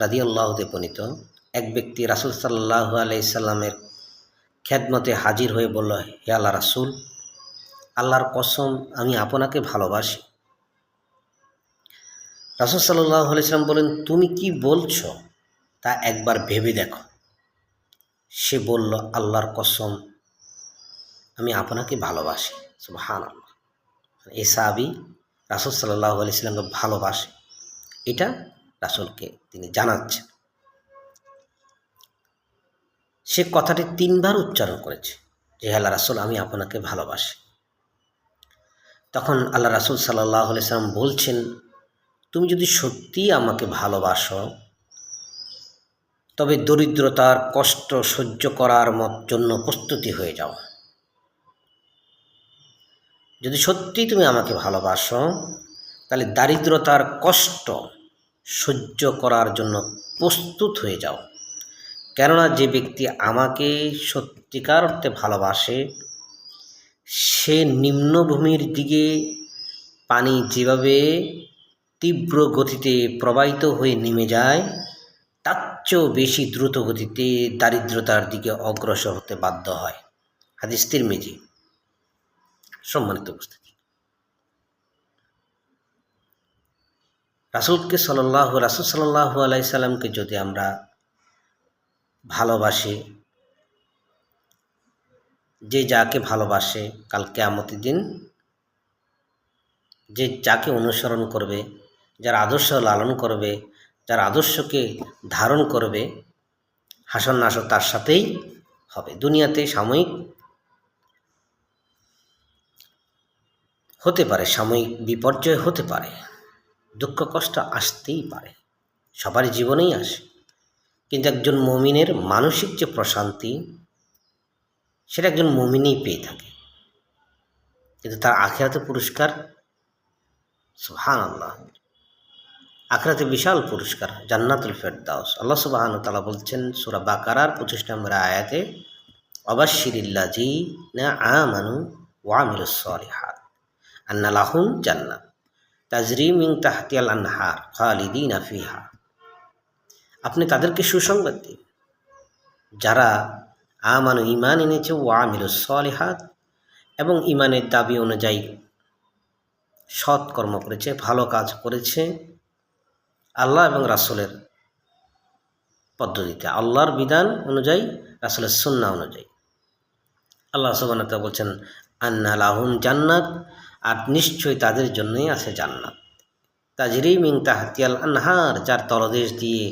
রাদিয়াল্লাহু তে বর্ণিত, এক ব্যক্তি রাসূল সাল্লাল্লাহু আলাইহি সাল্লামের খেদমতে হাজির হয়ে বলল, হে আল্লাহ রাসূল, আল্লাহর কসম আমি আপনাকে ভালোবাসি। রাসূল সাল্লাল্লাহু আলাইহি সাল্লাম বলেন, তুমি কি বলছো তা একবার ভেবে দেখো। সে বলল, আল্লাহর কসম আমি আপনাকে ভালোবাসি। সুবহানাল্লাহ। এই সাহাবী রাসূল সাল্লাল্লাহু আলাইহি সাল্লামকে ভালোবাসে, এটা রাসূলকে তিনি জানাচ্ছেন। সে কথাটি ৩ বার উচ্চারণ করেছে যে, হে আল্লাহ রাসূল আমি আপনাকে ভালোবাসি। তখন আল্লাহ রাসূল সাল্লাল্লাহু আলাইহি সাল্লাম বলছেন, তুমি যদি সত্যিই আমাকে ভালোবাসো তবে দরিদ্রতার কষ্ট সহ্য করার জন্য প্রস্তুতি হয়ে যাও। যদি সত্যিই তুমি আমাকে ভালোবাসো তাহলে দারিদ্রতার কষ্ট সহ্য করার জন্য প্রস্তুত হয়ে যাও। কেননা যে ব্যক্তি আমাকে সত্যিকার অর্থে ভালোবাসে সে নিম্নভূমির দিকে পানি যেভাবে তীব্র গতিতে প্রবাহিত হয়ে নেমে যায় তার চেয়েও বেশি দ্রুত গতিতে দারিদ্রতার দিকে অগ্রসর হতে বাধ্য হয়। হাদিস তিরমিজি। সম্মানিত উপস্থিতি, রাসূল সাল্লাল্লাহু আলাইহি সাল্লামকে যদি আমরা ভালোবাসি, যে যাকে ভালোবাসে কাল কিয়ামতের দিন যে যাকে অনুসরণ করবে, যার আদর্শ লালন করবে, যার আদর্শকে ধারণ করবে, হাসর নাসর তার সাথেই হবে। দুনিয়াতে সাময়িক হতে পারে, সাময়িক বিপর্যয় হতে পারে, দুঃখ কষ্ট আসতেই পারে, সবারই জীবনেই আসে, কিন্তু একজন মুমিনের মানসিক যে প্রশান্তি সেটা একজন মুমিনই পেয়ে থাকে। কিন্তু তার আখিরাতে পুরস্কার, সুবহানাল্লাহ, আখিরাতে বিশাল পুরস্কার, জান্নাতুল ফেরদাউস। আল্লাহ সুবহানাহু ওয়া তাআলা বলছেন সূরা বাকারার 25 নম্বর আয়াতে, অবাশশিরিল্লাযীনা আমানু ওয়া আমিলুস সালিহাত আন্না লাহুম জান্নাত তাজরি মিন তাহতিহাল আনহার খালিদিনা ফিহা। আপনি তাদেরকে সুসংবাদ দিন যারা আমানু ঈমান এনেছে, ওয়া আমিলুস সালিহাত এবং ঈমানের দাবি অনুযায়ী সৎ কর্ম করেছে, ভালো কাজ করেছে, আল্লাহ এবং রাসূলের পদ্ধতিতে, আল্লাহর বিধান অনুযায়ী, রাসূলের সুন্নাহ অনুযায়ী। আল্লাহ সুবহানাহু ওয়া তাআলা বলছেন আন্না লাহুম জান্নাত, আর নিশ্চয়ই তাদের জন্যই আছে জান্নাত, তাজরি মিন তাহতিহাল আনহার, যার তলদেশ দিয়ে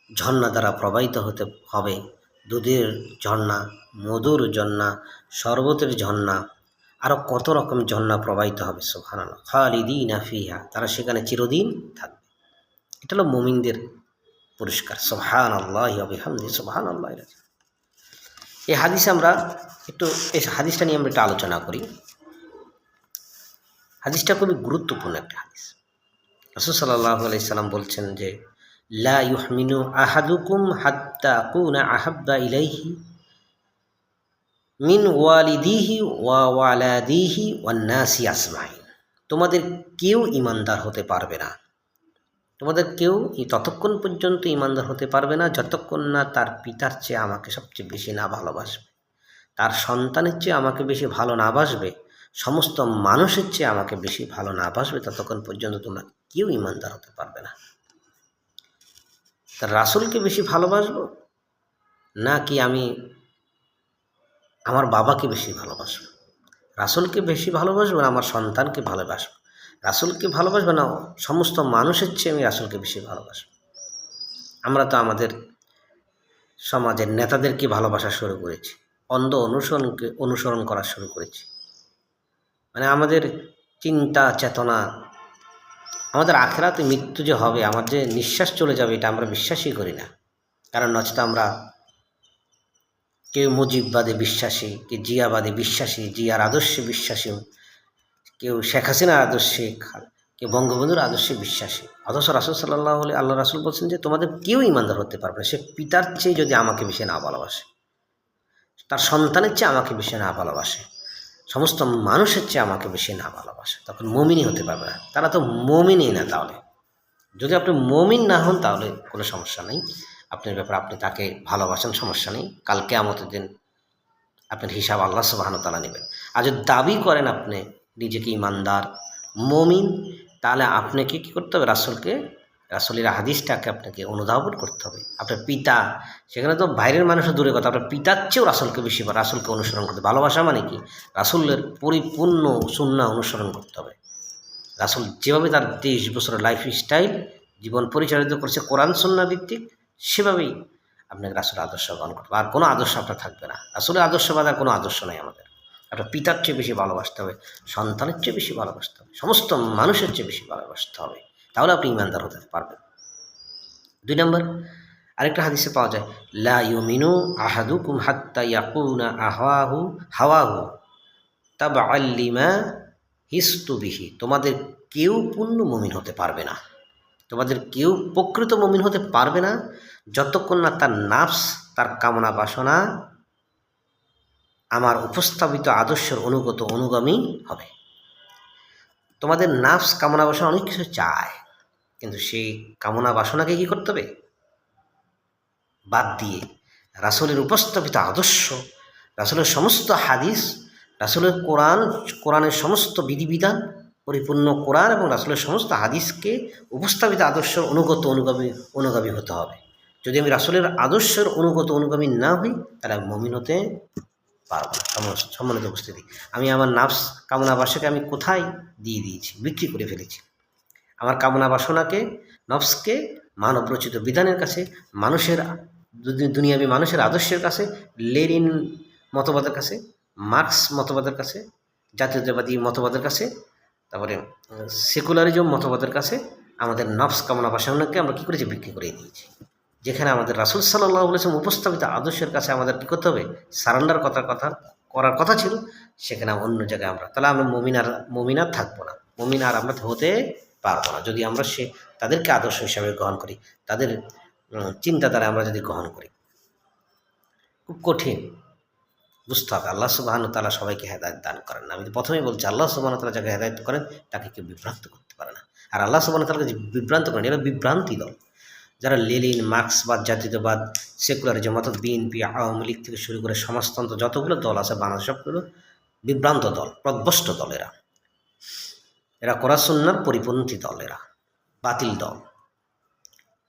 ঝর্ণা দ্বারা প্রবাহিত হতে হবে, দুধের ঝর্ণা, মধুর ঝর্ণা, শরবতের ঝর্ণা, আরও কত রকম ঝর্ণা প্রবাহিত হবে। সুবহানাল্লাহ। খালিদিনা ফিহা, তারা সেখানে চিরদিন থাকবে। এটা হলো মুমিনদের পুরস্কার। সুবহানাল্লাহি ওয়া বিহামদিহি, সুবহানাল্লাহ। এই হাদিসে আমরা এই হাদিসটা নিয়ে আমরা একটু আলোচনা করি। হাদিসটা খুবই গুরুত্বপূর্ণ একটা হাদিস। রাসূল সাল্লাল্লাহু আলাইহি সাল্লাম বলছেন যে, লা ইউহমিনু আহাদুকুম হাত্তা আকুনা আহাব্বা ইলাইহি মিন ওয়ালিদিহি ওয়া ওয়ালাদিহি ওয়ান নাসি আজমাইন। তোমাদের কেউ ঈমানদার হতে পারবে না, তোমাদের কেউ ততক্ষণ পর্যন্ত ঈমানদার হতে পারবে না যতক্ষণ না তার পিতার চেয়ে আমাকে সবচেয়ে বেশি না ভালোবাসবে, তার সন্তানের চেয়ে আমাকে বেশি ভালো না বাসবে, সমস্ত মানুষের চেয়ে আমাকে বেশি ভালো না বাসবে, ততক্ষণ পর্যন্ত তোমরা কেউ ঈমানদার হতে পারবে না। তার রাসূলকে বেশি ভালোবাসবো নাকি আমি আমার বাবাকে বেশি ভালোবাসবো? রাসূলকে বেশি ভালোবাসবো না আমার সন্তানকে ভালোবাসবো? রাসূলকে ভালোবাসবো না সমস্ত মানুষের চেয়ে আমি রাসূলকে বেশি ভালোবাসবো? আমরা তো আমাদের সমাজের নেতাদেরকে ভালোবাসা শুরু করেছি, অন্ধ অনুসরণ করা শুরু করেছি। মানে আমাদের চিন্তা চেতনা, আমাদের আখিরাতে মৃত্যু যে হবে, আমার যে নিঃশ্বাস চলে যাবে, এটা আমরা বিশ্বাসই করি না। কারণ নচেত আমরা কেউ মুজিববাদে বিশ্বাসী, কেউ জিয়াবাদে বিশ্বাসী, জিয়ার আদর্শে বিশ্বাসী, কেউ শেখ হাসিনার আদর্শে, কেউ বঙ্গবন্ধুর আদর্শে বিশ্বাসী। অথচ রাসূল সাল্লাল্লাহু আলাইহি আল্লাহ রাসূল বলছেন যে তোমাদের কেউ ঈমানদার হতে পারবে না সে পিতার চেয়ে যদি আমাকে বেশি না ভালোবাসে, তার সন্তানের চেয়ে আমাকে বেশি না ভালোবাসে, সমস্ত মানুষের চেয়ে আমাকে বেশি না ভালোবাসে, তখন মুমিনই হতে পারবে না। তারা তো মুমিনই না। তাহলে যদি আপনি মুমিন না হন তাহলে কোনো সমস্যা নেই, আপনার ব্যাপারে আপনি তাকে ভালোবাসেন, সমস্যা নেই। কাল কিয়ামতের দিন আপনার হিসাব আল্লাহ সুবহানাহু ওয়া তাআলা নেবেন। আর যদি দাবি করেন আপনি নিজেকে ইমানদার, মুমিন, তাহলে আপনাকে কী করতে হবে? রাসূলের হাদিসটাকে আপনাকে অনুধাবন করতে হবে। আপনার পিতা, সেখানে তো বাইরের মানুষের দূরের কথা, আপনার পিতার চেয়েও রাসূলকে বেশি রাসূলকে অনুসরণ করতে। ভালোবাসা মানে কি? রাসূলের পরিপূর্ণ সুন্নাহ অনুসরণ করতে হবে। রাসূল যেভাবে তার 23 বছরের লাইফস্টাইল জীবন পরিচালিত করছে কোরআন সুন্নাহ ভিত্তিক, সেভাবেই আপনাকে রাসূলের আদর্শ গ্রহণ করতে হবে। আর কোনো আদর্শ আপনার থাকবে না। রাসূলের আদর্শ বাদে আর কোনো আদর্শ নাই আমাদের। আপনার পিতার চেয়ে বেশি ভালোবাসতে হবে, সন্তানের চেয়ে বেশি ভালোবাসতে হবে, সমস্ত মানুষের চেয়ে বেশি ভালোবাসতে হবে, তাহলে আপনি ইমানদার হতে পারবেন। 2 নম্বর, আরেকটা হাদিসে পাওয়া যায়, লা ইউমিনু আহাদুকুম হাত্তা ইয়াকুনা হাওয়াহু তাবআল লিমা হিস্তু বিহি। তোমাদের কেউ পূর্ণ মুমিন হতে পারবে না, তোমাদের কেউ প্রকৃত মুমিন হতে পারবে না যতক্ষণ না তার নাফস, তার কামনা বাসনা আমার উপস্থাপিত আদর্শের অনুগামী হবে। তোমাদের নাফস কামনা বাসনা অনেক কিছু চায়, কিন্তু সেই কামনা বাসনাকে কী করতে হবে? বাদ দিয়ে রাসূলের উপস্থাপিত আদর্শ, রাসূলের সমস্ত হাদিস, রাসূলের কোরআনের সমস্ত বিধিবিধান, পরিপূর্ণ কোরআন এবং রাসূলের সমস্ত হাদিসকে উপস্থাপিত আদর্শের অনুগামী হতে হবে। যদি আমি রাসূলের আদর্শের অনুগামী না হই, তাহলে আমি মুমিন হতে পারব না। সম্মানিত উপস্থিতি, আমি আমার নাফস কামনা বাসনাকে আমি কোথায় দিয়ে দিয়েছি? বিক্রি করে ফেলেছি। আমার কামনা বাসনাকে, নফসকে মানব রচিত বিধানের কাছে, মানুষের দুনিয়াবী মানুষের আদর্শের কাছে, লেনিন মতবাদের কাছে, মার্কস মতবাদের কাছে, জাতীয়তাবাদী মতবাদের কাছে, তারপরে সেকুলারিজম মতবাদের কাছে আমাদের নফস কামনা বাসনাকে আমরা কী করেছি? বিক্রি করে দিয়েছি। যেখানে আমাদের রাসূল সাল্লাল্লাহু আলাইহি ওয়াসাল্লাম উপস্থাপিত আদর্শের কাছে আমাদের কী করতে হবে? সারেন্ডার করার কথা ছিল, সেখানে অন্য জায়গায় আমরা, তাহলে আমরা মুমিন আর থাকবো না, মুমিন আর আমরা হতে পারবো না যদি আমরা তাদেরকে আদর্শ হিসাবে গ্রহণ করি, তাদের চিন্তাধারা আমরা যদি গ্রহণ করি। খুব কঠিন, বুঝতে হবে। আল্লাহ সুবহানাহু ওয়া তাআলা সবাইকে হেদায়েত দান করেন না। আমি তো প্রথমেই বলছি, আল্লাহ সুবহানাহু ওয়া তাআলা যাকে হেদায়েত করেন তাকে কেউ বিভ্রান্ত করতে পারে না। আর আল্লাহ সুবহানাহু ওয়া তাআলা যে বিভ্রান্ত করেন, এরা বিভ্রান্তি দল, যারা লেনিন, মার্ক্সবাদ, জাতীয়তাবাদ, সেকুলারিজম অর্থাৎ বিএনপি, আওয়ামী লীগ থেকে শুরু করে সমাজতন্ত্র যতগুলো দল আছে বাংলাদেশ, সবগুলো বিভ্রান্ত দল, প্রদ্ভষ্ট দল। এরা কোরআন সুন্নাহর পরিপন্থী দল, এরা বাতিল দল।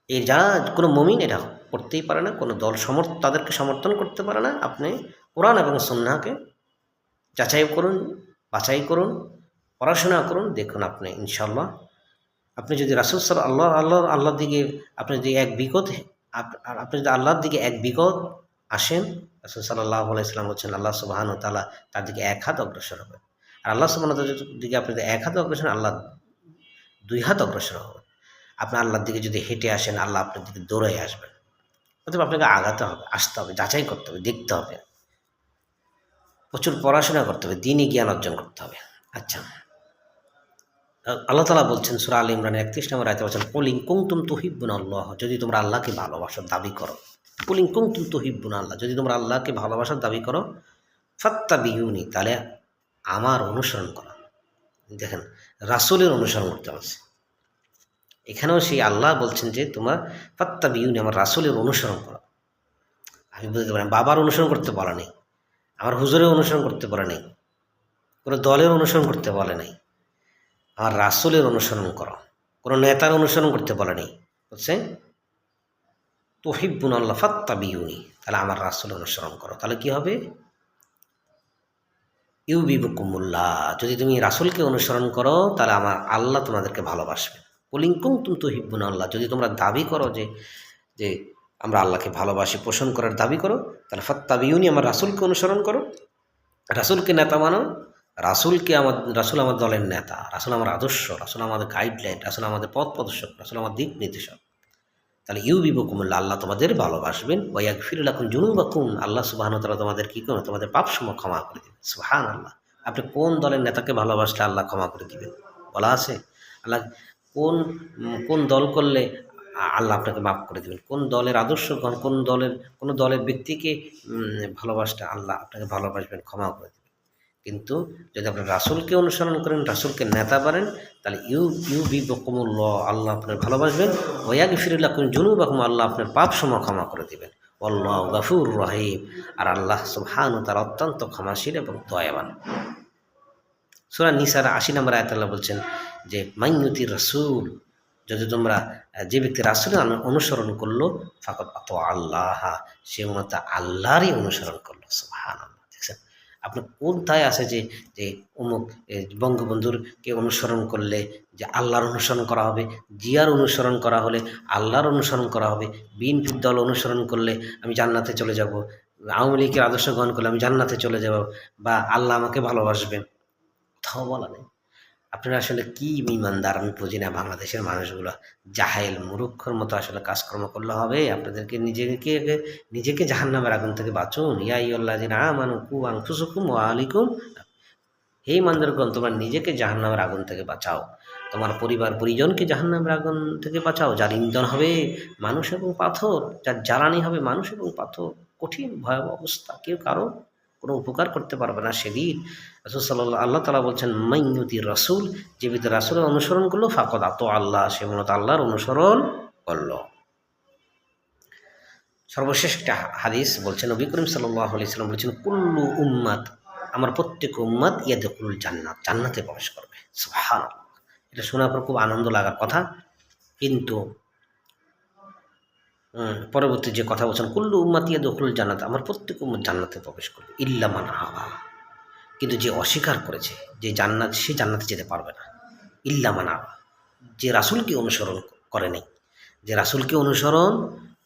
এই যারা কোনো মুমিন এরা করতেই পারে না, কোনো দল তাদেরকে সমর্থন করতে পারে না। আপনি কোরআন এবং সুন্নাহকে যাচাই করুন, বাছাই করুন, পড়াশোনা করুন, দেখুন আপনি ইনশাআল্লাহ, আপনি যদি রাসূল আল্লাহর দিকে আপনি যদি আপনি যদি আল্লাহর দিকে এক বিগত আসেন, রাসূল সাল্লাল্লাহু আলাইহি ওয়াসাল্লাম বলছেন আল্লাহ সুবহানাহু ওয়া তাআলা তার দিকে এক হাত অগ্রসর হবে। আর আল্লাহ সুবহানাহু ওয়া তাআলার দিকে আপনি যদি এক হাত অগ্রসর, আল্লাহ 2 হাত অগ্রসর হবে। আপনি আল্লাহর দিকে যদি হেঁটে আসেন, আল্লাহ আপনার দিকে দৌড়ে আসবেন। অতএব আপনাকে আগাতে হবে, আসতে হবে, যাচাই করতে হবে, দেখতে হবে, প্রচুর পড়াশোনা করতে হবে, দ্বীনি জ্ঞান অর্জন করতে হবে। আচ্ছা, আল্লাহ তাআলা বলছেন সূরা আলে ইমরানের 31 নম্বর আয়াতে বলছেন, কুল ইন কুনতুম তুহিব্বুনাল্লাহ, যদি তোমরা আল্লাহকে ভালোবাসার দাবি করো। কুল ইন কুনতুম তুহিব্বুনাল্লাহ, যদি তোমরা আল্লাহকে ভালোবাসার দাবি করো, ফাত্তাবিউনি, তাহলে আমার অনুসরণ করো। দেখেন, রাসূলের অনুসরণ করতে হবে। এখানেও সেই আল্লাহ বলছেন যে তোমরা ফাত্তাবিউনি, আমার রাসূলের অনুসরণ করো। আমি বুঝতে পারি, বাবার অনুসরণ করতে বলা নেই, আমার হুজুরের অনুসরণ করতে বলা নেই, কোনো দলের অনুসরণ করতে বলে নাই, আমার রাসূলের অনুসরণ করো। কোনো নেতার অনুসরণ করতে বলে নেই, বুঝছে? তুহিব্বুনাল্লাহ ফাত্তাবিউনি, তাহলে আমার রাসূলের অনুসরণ করো। তাহলে কি হবে? ইউবিবুকুমুল্লাহ, যদি তুমি রাসূলকে অনুসরণ করো তাহলে আমার আল্লাহ তোমাদেরকে ভালোবাসবে। কুল ইন কুনতুম তুহিব্বুনাল্লাহ, যদি তোমরা দাবি করো যে আমরা আল্লাহকে ভালোবাসি, পোষণ করার দাবি করো, তাহলে ফাত্তাবিউনি, আমার রাসূলকে অনুসরণ করো। রাসূলকে নেতা মানো, রাসূল আমার দলের নেতা, রাসূল আমার আদর্শ, রাসূল আমাদের গাইডলাইন, রাসূল আমাদের পথ প্রদর্শক, রাসূল আমার দিক নির্দেশক। তাহলে ইউবিবুকুমুল্লাহ, আল্লাহ তোমাদের ভালোবাসবেন। ওয়া ইয়াগফির লাকুম যুনুবাকুম, আল্লাহ সুবহানাহু ওয়া তাআলা তোমাদের কী করবেন? তোমাদের পাপসমূহ ক্ষমা করে দেবেন। সুবহানাল্লাহ। আপনি কোন দলের নেতাকে ভালোবাসলে আল্লাহ ক্ষমা করে দিবেন বলা আছে? আল্লাহ কোন দল করলে আল্লাহ আপনাকে মাফ করে দেবেন? কোন দলের আদর্শ গ্রহণ, কোন দলের ব্যক্তিকে ভালোবাসলে আল্লাহ আপনাকে ভালোবাসবেন, ক্ষমা করে দেবেন? কিন্তু যদি আপনি রাসূলকে অনুসরণ করেন, রাসূলকে নেতা পারেন, তাহলে ইউহিব্বুকুমুল্লাহ, আল্লাহ আপনার ভালোবাসবেন, ওয়া ইয়াগফির লাকুম যুনুবাকুম, আল্লাহ আপনার পাপ সমূহ ক্ষমা করে দিবেন। আল্লাহু গফুরুর রহিম, আর আল্লাহ সুবহানাহু ওয়া তাআলা অত্যন্ত ক্ষমাশীল এবং দয়াবান। সূরা নিসার ৮০ নম্বর আয়াতে আল্লাহ বলছেন যে মাইয়ুতির রাসূল, যদি তোমরা যে ব্যক্তি রাসূলের অনুসরণ করলো, ফাকাদ আতা আল্লাহ, সে মূলত আল্লাহরই অনুসরণ করলো। সুবহানাল্লাহ। দেখছেন আপনার কোনটায় আছে যে যে অমুক বঙ্গবন্ধুরকে অনুসরণ করলে যে আল্লাহর অনুসরণ করা হবে, জিয়ার অনুসরণ করা হলে আল্লাহর অনুসরণ করা হবে, বিএনপির দল অনুসরণ করলে আমি জান্নাতে চলে যাব, আওয়ামী লীগের আদর্শ গ্রহণ করলে আমি জান্নাতে চলে যাব, বা আল্লাহ আমাকে ভালোবাসবেন, কোথাও বলা নেই। আপনারা আসলে কি ইমানদার আমি বুঝি না। বাংলাদেশের মানুষগুলো জাহেল মুরুক্ষর মতো আসলে কাজকর্ম করলে হবে? আপনাদেরকে নিজেকে জাহান্নামের আগুন থেকে বাঁচুন। ইয়া আইয়ুহাল্লাযিনা আমানু কু আনফুসাকুম ওয়া আহলিকুম, হে ইমানদারগণ, তোমরা নিজেকে জাহান্নামের আগুন থেকে বাঁচাও, তোমার পরিবার পরিজনকে জাহান্নামের আগুন থেকে বাঁচাও, যার ইন্ধন হবে মানুষ এবং পাথর, যার জ্বালানি হবে মানুষ এবং পাথর। কঠিন ভয়াবহ অবস্থা, কেউ কারো কোনো উপকার করতে পারবে না সেদিন। রাসূল সাল্লাল্লাহু, আল্লাহ তাআলা বলছেন মাইয়ুতির রাসূল, যে ব্যক্তি রাসূলের অনুসরণ করলো, ফাকাদ আতা আল্লাহ, সে মূলত আল্লাহর অনুসরণ করলো। সর্বশেষ একটা হাদিস বলছেন, নবী করিম সাল্লাল্লাহু আলাইহি সাল্লাম বলেছেন, কুল্লু উম্মাত, আমার প্রত্যেক উম্মাত ইয়াদখুলুল জান্নাত, জান্নাতে প্রবেশ করবে। সুবহানাল্লাহ। এটা শোনার পর খুব আনন্দ লাগার কথা, কিন্তু পরবর্তী যে কথা বলছেন, কুল্লু উম্মাতি ইয়াদখুলুল জান্নাত, আমার প্রত্যেক উম্মত জান্নাতে প্রবেশ করবে, ইল্লা মান আবা, কিন্তু যে অস্বীকার করেছে যে জান্নাত, সে জান্নাতে যেতে পারবে না। ইল্লা মান আবা, যে রাসূলকে অনুসরণ করে নাই, যে রাসূলকে অনুসরণ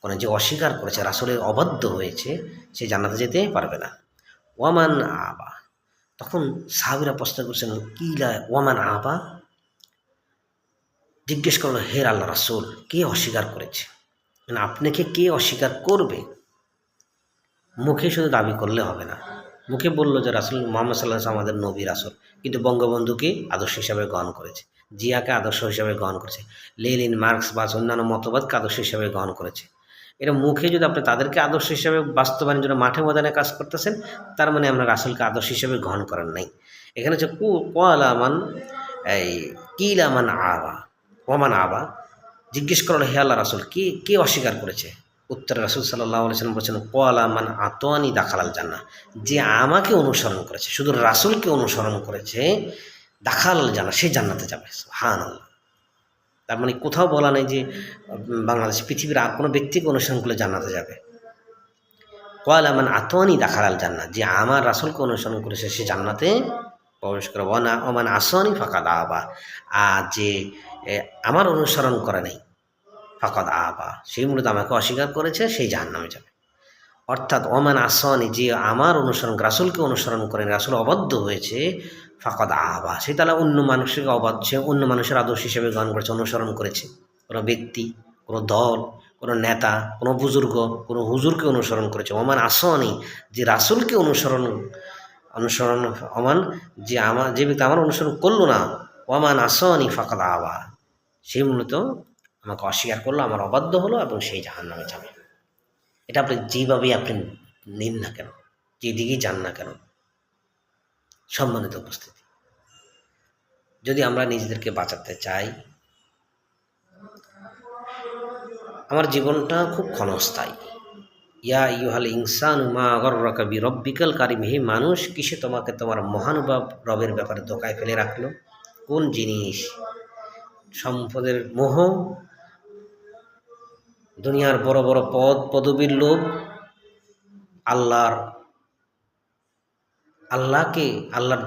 করে, যে অস্বীকার করেছে, রাসূলের অবাধ্য হয়েছে, সে জান্নাতে যেতে পারবে না। ওয়ামান আবা, তখন সাহাবীরা প্রশ্ন করছেন, কিলা ওয়ামান আবা, জিজ্ঞেস করলো, হে আল্লাহ রাসূল, কে অস্বীকার করেছে? মানে আপনাকে কে অস্বীকার করবে? মুখে শুধু দাবি করলে হবে না। মুখে বললো যে রাসূল মুহাম্মদ সাল্লাল্লাহু আলাইহি ওয়াসাল্লাম আমাদের নবী রাসূল, কিন্তু বঙ্গবন্ধুকে আদর্শ হিসাবে গ্রহণ করেছে, জিয়াকে আদর্শ হিসাবে গ্রহণ করেছে, লেনিন মার্কস বা অন্যান্য মতবাদকে আদর্শ হিসাবে গ্রহণ করেছে। এটা মুখে যদি আপনি তাদেরকে আদর্শ হিসাবে বাস্তবায়নের জন্য মাঠে ময়দানে কাজ করতেছেন, তার মানে আমরা রাসূলকে আদর্শ হিসাবে গ্রহণ করেন নাই। এখানে হচ্ছে কোয়ালামান, এই কিলামান আবা, ওমান আবা, জিজ্ঞেস করলো, হে আল্লাহ রাসূল, কে কে অস্বীকার করেছে? উত্তরে রাসূল সাল্লাল্লাহু আলাইহি ওয়াসাল্লাম বলেছেন, ক্বালা মান আতানি দাখালাল জান্নাহ, যে আমাকে অনুসরণ করেছে, শুধু রাসূলকে অনুসরণ করেছে, দাখালাল জান্নাহ, সে জান্নাতে যাবে। সুবহানাল্লাহ। তার মানে কোথাও বলা নেই যে বাংলাদেশ পৃথিবীর আর কোনো ব্যক্তিকে অনুসরণ করলে জান্নাতে যাবে। ক্বালা মান আতানি দাখালাল জান্নাহ, যে আমার রাসূলকে অনুসরণ করেছে সে জান্নাতে প্রবেশ করে। ওমান আসানি ফাকাদ আবা, আর যে আমার অনুসরণ করে নাই, ফাকাদ আবা, সেই মূলত আমাকে অস্বীকার করেছে, সেই জাহান্নামে যাবে। অর্থাৎ ওমান আসানি, যে আমার অনুসরণ, রাসূলকে অনুসরণ করেন, রাসূল অবাধ্য হয়েছে, ফাকাদ আবা, সে তাহলে অন্য মানুষকে অবাধ্য, অন্য মানুষের আদর্শ হিসেবে গ্রহণ করেছে, অনুসরণ করেছে। কোনো ব্যক্তি, কোনো দল, কোনো নেতা, কোনো বুজুর্গ, কোনো হুজুরকে অনুসরণ করেছে। ওমান আসানি, যে রাসূলকে অনুসরণ ওমান, যে ব্যক্তি আমার অনুসরণ করলো না, ওমান আসানি ফাকাদ আবা, সেই মূলত আমাকে অস্বীকার করলো, আমার অবাধ্য হলো, এবং সেই জাহান্নামে যাবে। এটা আপনি যেভাবেই আপনি নিন না কেন, যেদিকেই যান না কেন, সম্মানিত উপস্থিতি, যদি আমরা নিজেদেরকে বাঁচাতে চাই, আমার জীবনটা খুব ক্ষণস্থায়ী। ইয়া আইয়ুহাল ইনসানু মা গররাকা বিরব্বিকাল কারিম, হে মানুষ, কিসে তোমাকে তোমার মহানুভব রবের ব্যাপারে ধোকায় ফেলে রাখলো? কোন জিনিস? সম্পদের মোহ, দুনিয়ার বড় বড় পদ পদবীর লোভ, আল্লাহর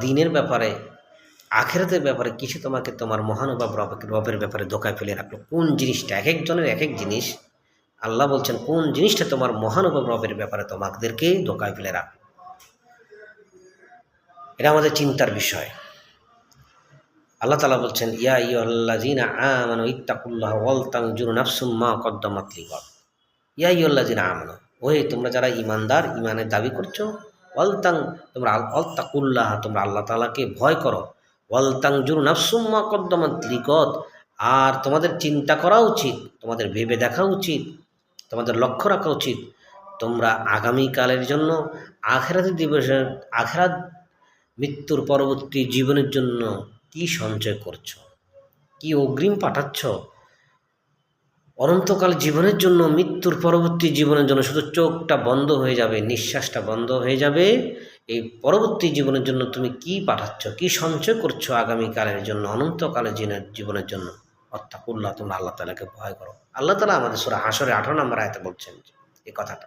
দ্বীনের ব্যাপারে, আখিরাতের ব্যাপারে কিছু তোমাকে তোমার মহানুভব রবের ব্যাপারে ধোকায় ফেলে রাখলো? কোন জিনিসটা? এক একজনের এক এক জিনিস। আল্লাহ বলছেন, কোন জিনিসটা তোমার মহানুভব রবের ব্যাপারে তোমাদেরকে ধোকায় ফেলে রাখলো? এটা আমাদের চিন্তার বিষয়। আল্লাহ তাআলা বলছেন, ইয়া আইয়ুহাল্লাযীনা আমানু ইত্তাকুল্লাহ ওয়াল তানজুর নাফসুম মা কদ্দামাত লিগাদ। ইয়া আইয়ুহাল্লাযীনা আমানু, ওহে তোমরা যারা ঈমানদার, ঈমানের দাবি করছো, তোমরা আল্তাকুল্লাহ, তোমরা আল্লাহ তাআলাকে ভয় করো, ওয়াল তানজুর নাফসুম মা কদ্দামাত লিগাদ, আর তোমাদের চিন্তা করা উচিত, তোমাদের ভেবে দেখা উচিত, তোমাদের লক্ষ্য রাখা উচিত, তোমরা আগামীকালের জন্য, আখিরাতের দিবসের, আখিরাত মৃত্যুর পরবর্তী জীবনের জন্য কি সঞ্চয় করছো, কি অগ্রিম পাঠাচ্ছ অনন্তকাল জীবনের জন্য, মৃত্যুর পরবর্তী জীবনের জন্য। শুধু চোখটা বন্ধ হয়ে যাবে, নিঃশ্বাসটা বন্ধ হয়ে যাবে, এই পরবর্তী জীবনের জন্য তুমি কি পাঠাচ্ছ, কি সঞ্চয় করছো আগামীকালের জন্য, অনন্তকালের জীবনের জন্য। অত্তাকুল্লাহ, তোমরা আল্লাহ তাআলাকে ভয় করো। আল্লাহ তাআলা আমাদের সূরা হাশরে 18 নম্বর আয়াতে বলছেন এই কথাটা।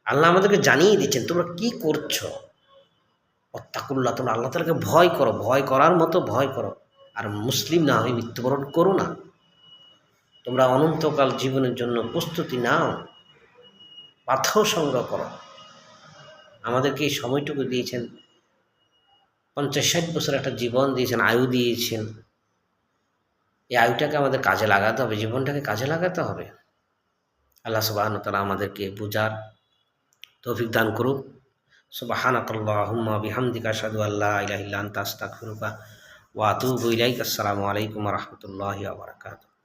আল্লাহ আমাদেরকে জানিয়ে দিচ্ছেন তোমরা কি করছো। অত্তাকুল্লাহ, তোমরা আল্লাহ তাআলাকে ভয় করো, ভয় করার মতো ভয় করো, আর মুসলিম না হয়ে মৃত্যুবরণ করো না। তোমরা অনন্তকাল জীবনের জন্য প্রস্তুতি নাও, পাথর সংগ্রহ করো। আমাদেরকে এই সময়টুকু দিয়েছেন, 50-60 বছর একটা জীবন দিয়েছেন, আয়ু দিয়েছেন। এই আয়ুটাকে আমাদের কাজে লাগাতে হবে, জীবনটাকে কাজে লাগাতে হবে। আল্লাহ সুবহানাহু ওয়া তাআলা আমাদেরকে বুঝার তৌফিক দান করুক। সুবহানাকাল্লাহুম্মা বিহামদিকা আশহাদু আল্লা ইলাহা ইল্লা আনতা আস্তাগফিরুকা ওয়া আতুবু ইলাইক। আসসালামু আলাইকুম ওয়া রাহমাতুল্লাহি ওয়া বারাকাতুহু।